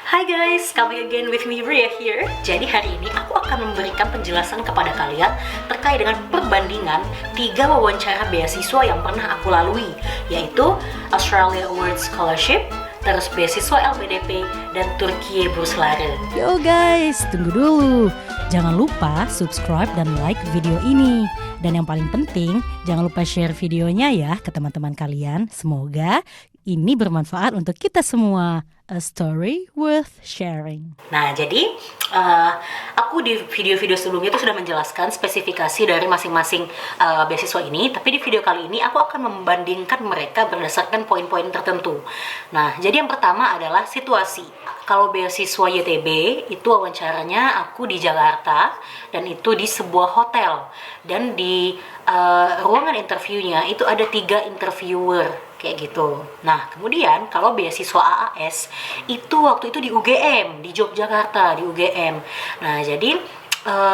Hi guys, coming again with me Ria here. Jadi hari ini aku akan memberikan penjelasan kepada kalian terkait dengan perbandingan 3 wawancara beasiswa yang pernah aku lalui, yaitu Australia Awards Scholarship, terus beasiswa LPDP, dan Turkiye Bursları. Yo guys, tunggu dulu. Jangan lupa subscribe dan like video ini. Dan yang paling penting, jangan lupa share videonya ya ke teman-teman kalian. Semoga ini bermanfaat untuk kita semua. A story worth sharing. Nah, jadi aku di video-video sebelumnya itu sudah menjelaskan spesifikasi dari masing-masing beasiswa ini. Tapi di video kali ini aku akan membandingkan mereka berdasarkan poin-poin tertentu. Nah, jadi yang pertama adalah situasi. Kalau beasiswa YTB itu wawancaranya aku di Jakarta dan itu di sebuah hotel. Dan di ruangan interviewnya itu ada 3 interviewer kayak gitu. Nah, kemudian kalau beasiswa AAS itu waktu itu di UGM, di Yogyakarta, di UGM. Nah, jadi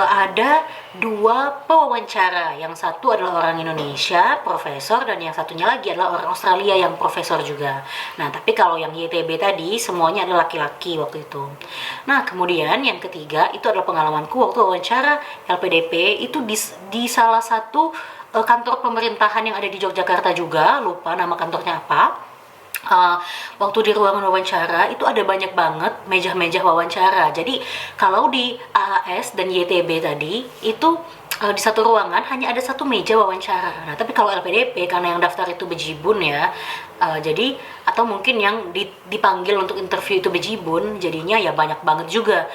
ada 2 pewawancara. Yang satu adalah orang Indonesia, profesor, dan yang satunya lagi adalah orang Australia yang profesor juga. Nah, tapi kalau yang YTB tadi semuanya adalah laki-laki waktu itu. Nah, kemudian yang ketiga itu adalah pengalamanku waktu wawancara LPDP itu di salah satu kantor pemerintahan yang ada di Yogyakarta juga, lupa nama kantornya apa. Waktu di ruangan wawancara itu ada banyak banget meja-meja wawancara. Jadi kalau di AAS dan YTB tadi itu di satu ruangan hanya ada 1 meja wawancara. Nah, tapi kalau LPDP karena yang daftar itu bejibun ya, jadi atau mungkin yang dipanggil untuk interview itu bejibun, jadinya ya banyak banget juga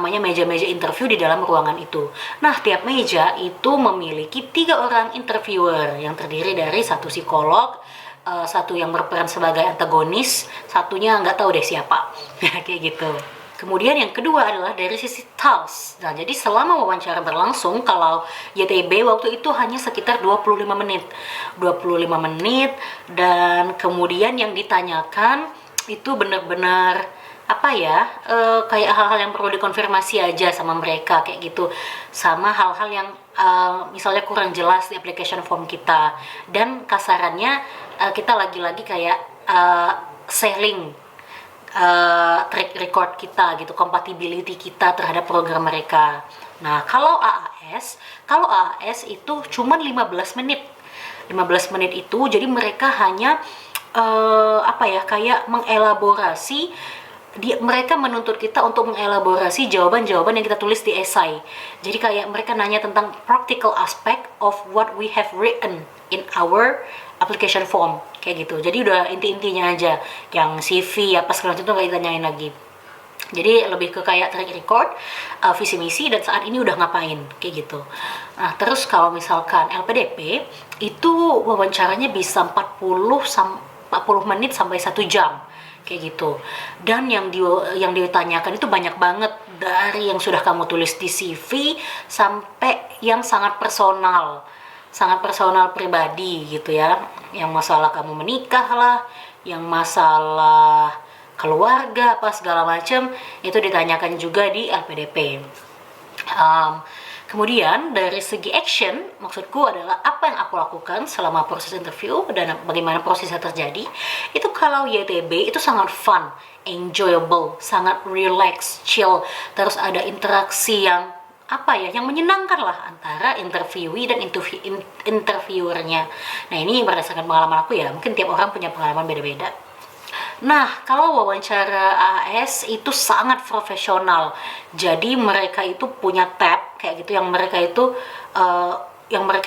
meja-meja interview di dalam ruangan itu. Nah, tiap meja itu memiliki 3 orang interviewer yang terdiri dari 1 psikolog, 1 yang berperan sebagai antagonis, satunya nggak tahu deh siapa. Kayak gitu. Kemudian yang kedua adalah dari sisi task. Nah, jadi selama wawancara berlangsung, kalau YTB waktu itu hanya sekitar 25 menit. 25 menit, dan kemudian yang ditanyakan itu benar-benar kayak hal-hal yang perlu dikonfirmasi aja sama mereka kayak gitu. Sama hal-hal yang misalnya kurang jelas di application form kita. Dan kasarannya kita lagi-lagi kayak selling track record kita gitu, compatibility kita terhadap program mereka. Nah, kalau AAS itu cuma 15 menit. 15 menit itu jadi mereka hanya kayak mengelaborasi, mereka menuntut kita untuk mengelaborasi jawaban-jawaban yang kita tulis di esai. Jadi kayak mereka nanya tentang practical aspect of what we have written in our application form kayak gitu. Jadi udah inti-intinya aja, yang CV apa segala macam tuh nggak ditanyain lagi. Jadi lebih ke kayak track record, visi misi, dan saat ini udah ngapain kayak gitu. Nah, terus kalau misalkan LPDP itu wawancaranya bisa 40 menit sampai 1 jam kayak gitu. Dan yang ditanyakan itu banyak banget, dari yang sudah kamu tulis di CV sampai yang sangat personal pribadi gitu ya. Yang masalah kamu menikah lah, yang masalah keluarga apa segala macam itu ditanyakan juga di LPDP. Kemudian dari segi action, maksudku adalah apa yang aku lakukan selama proses interview dan bagaimana prosesnya terjadi. Itu kalau YTB itu sangat fun, enjoyable, sangat relax, chill, terus ada interaksi yang yang menyenangkan lah antara interviewee dan interviewernya. Nah, ini berdasarkan pengalaman aku ya, mungkin tiap orang punya pengalaman beda-beda. Nah, kalau wawancara AS itu sangat profesional. Jadi mereka itu punya tab kayak gitu, yang mereka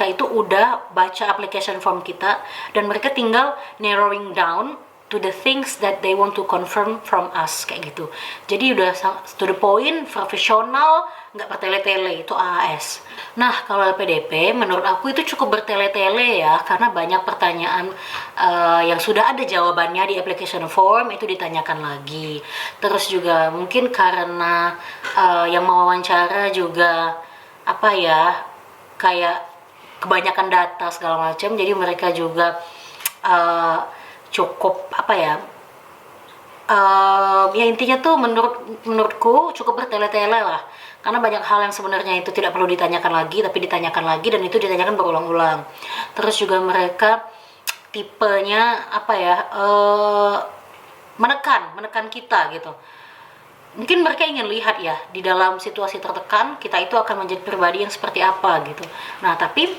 itu udah baca application form kita, dan mereka tinggal narrowing down to the things that they want to confirm from us kayak gitu. Jadi udah to the point, profesional, nggak bertele-tele, itu AAS. Nah, kalau LPDP menurut aku itu cukup bertele-tele ya, karena banyak pertanyaan yang sudah ada jawabannya di application form itu ditanyakan lagi. Terus juga mungkin karena yang mau wawancara juga kayak kebanyakan data segala macam, jadi mereka juga cukup intinya tuh menurutku cukup bertele-tele lah, karena banyak hal yang sebenarnya itu tidak perlu ditanyakan lagi tapi ditanyakan lagi, dan itu ditanyakan berulang-ulang. Terus juga mereka tipenya menekan kita gitu. Mungkin mereka ingin lihat ya, di dalam situasi tertekan kita itu akan menjadi pribadi yang seperti apa gitu. Nah, tapi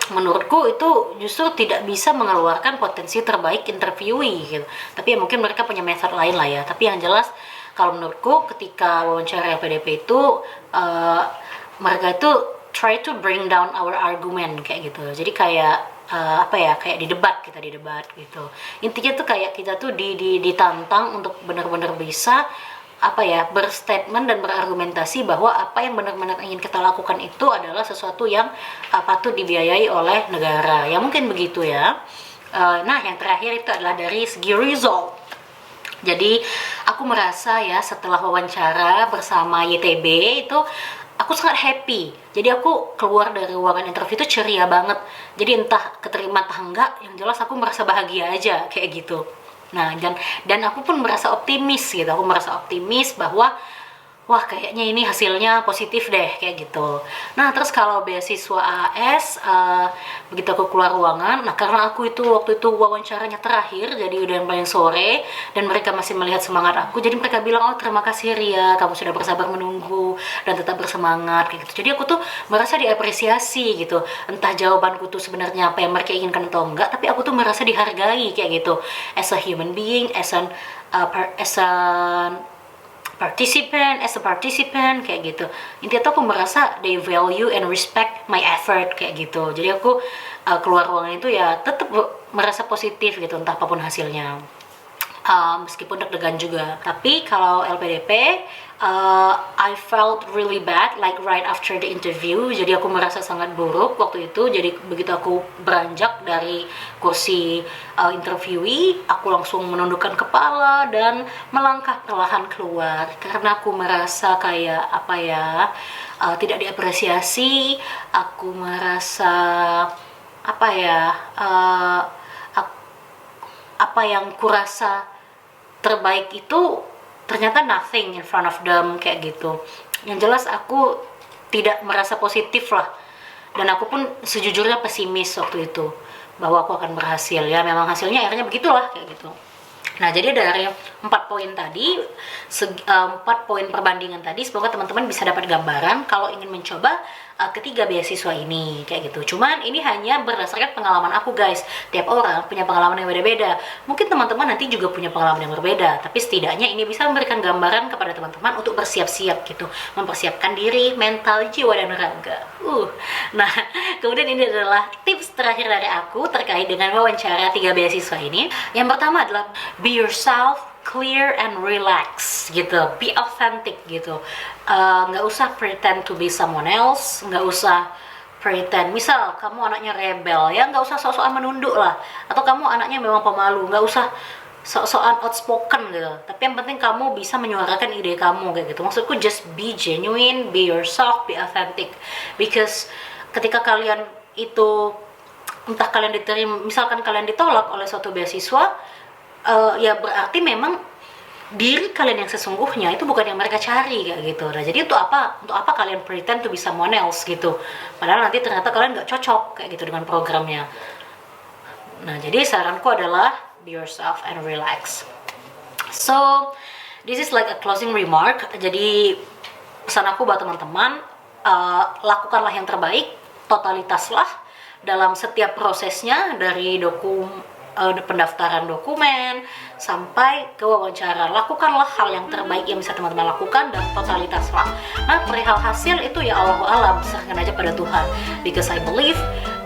menurutku itu justru tidak bisa mengeluarkan potensi terbaik interviewee gitu. Tapi ya mungkin mereka punya method lain lah ya. Tapi yang jelas kalau menurutku ketika wawancara LPDP itu mereka itu try to bring down our argument kayak gitu. Jadi kayak kayak di debat gitu. Intinya tuh kayak kita tuh ditantang untuk benar-benar bisa berstatement dan berargumentasi bahwa apa yang benar-benar ingin kita lakukan itu adalah sesuatu yang patut dibiayai oleh negara. Ya mungkin begitu ya. Nah, yang terakhir itu adalah dari segi result. Jadi aku merasa ya setelah wawancara bersama YTB itu aku sangat happy. Jadi aku keluar dari ruangan interview itu ceria banget. Jadi entah keterima entah enggak, yang jelas aku merasa bahagia aja kayak gitu. Nah, dan aku pun merasa optimis gitu. Aku merasa optimis bahwa wah kayaknya ini hasilnya positif deh kayak gitu. Nah, terus kalau beasiswa AS begitu aku keluar ruangan, nah karena aku itu waktu itu wawancaranya terakhir, jadi udah yang paling sore dan mereka masih melihat semangat aku, jadi mereka bilang, oh terima kasih Ria, kamu sudah bersabar menunggu dan tetap bersemangat kayak gitu. Jadi aku tuh merasa diapresiasi gitu. Entah jawabanku tuh sebenarnya apa yang mereka inginkan atau enggak, tapi aku tuh merasa dihargai kayak gitu. As a human being, as a participant kayak gitu. Intinya tuh aku merasa they value and respect my effort kayak gitu. Jadi aku keluar ruangan itu ya tetap merasa positif gitu, entah apapun hasilnya. Meskipun deg-degan juga. Tapi kalau LPDP I felt really bad like right after the interview. Jadi aku merasa sangat buruk waktu itu. Jadi begitu aku beranjak dari kursi interviewee, aku langsung menundukkan kepala dan melangkah perlahan keluar karena aku merasa kayak tidak diapresiasi. Aku merasa apa yang kurasa terbaik itu ternyata nothing in front of them kayak gitu. Yang jelas aku tidak merasa positif lah, dan aku pun sejujurnya pesimis waktu itu bahwa aku akan berhasil. Ya memang hasilnya akhirnya begitulah kayak gitu. Nah, jadi dari 4 poin tadi, 4 poin perbandingan tadi, semoga teman-teman bisa dapat gambaran kalau ingin mencoba ketiga beasiswa ini kayak gitu. Cuman ini hanya berdasarkan pengalaman aku guys. Tiap orang punya pengalaman yang beda-beda. Mungkin teman-teman nanti juga punya pengalaman yang berbeda, tapi setidaknya ini bisa memberikan gambaran kepada teman-teman untuk bersiap-siap gitu, mempersiapkan diri, mental, jiwa dan raga. Nah, kemudian ini adalah tips terakhir dari aku terkait dengan wawancara 3 beasiswa ini. Yang pertama adalah be yourself, clear and relax gitu, be authentic gitu. Nggak usah pretend to be someone else, nggak usah pretend misal kamu anaknya rebel ya, nggak usah sok-sokan menunduk lah, atau kamu anaknya memang pemalu, nggak usah sok-sokan outspoken gitu. Tapi yang penting kamu bisa menyuarakan ide kamu kayak gitu. Maksudku just be genuine, be yourself, be authentic. Because ketika kalian itu entah kalian diterima, misalkan kalian ditolak oleh suatu beasiswa, ya berarti memang diri kalian yang sesungguhnya itu bukan yang mereka cari kayak gitu. Nah, jadi untuk apa kalian pretend to be someone else gitu, padahal nanti ternyata kalian nggak cocok kayak gitu dengan programnya. Nah, jadi saranku adalah be yourself and relax. So this is like a closing remark. Jadi pesan aku buat teman-teman, lakukanlah yang terbaik, totalitaslah dalam setiap prosesnya, dari pendaftaran dokumen sampai ke wawancara. Lakukanlah hal yang terbaik yang bisa teman-teman lakukan dan totalitaslah. Nah, perihal hasil itu ya Allahu alam, serahkan aja pada Tuhan. Because I believe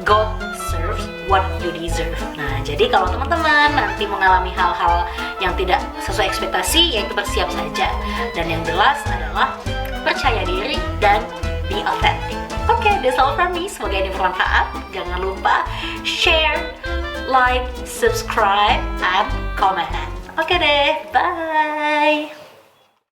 God serves what you deserve. Nah, jadi kalau teman-teman nanti mengalami hal-hal yang tidak sesuai ekspektasi, yaitu bersiap saja. Dan yang jelas adalah percaya diri dan be authentic. Oke, that's all from me. Semoga ini bermanfaat. Jangan lupa share, like, subscribe, and comment. Oke deh, bye.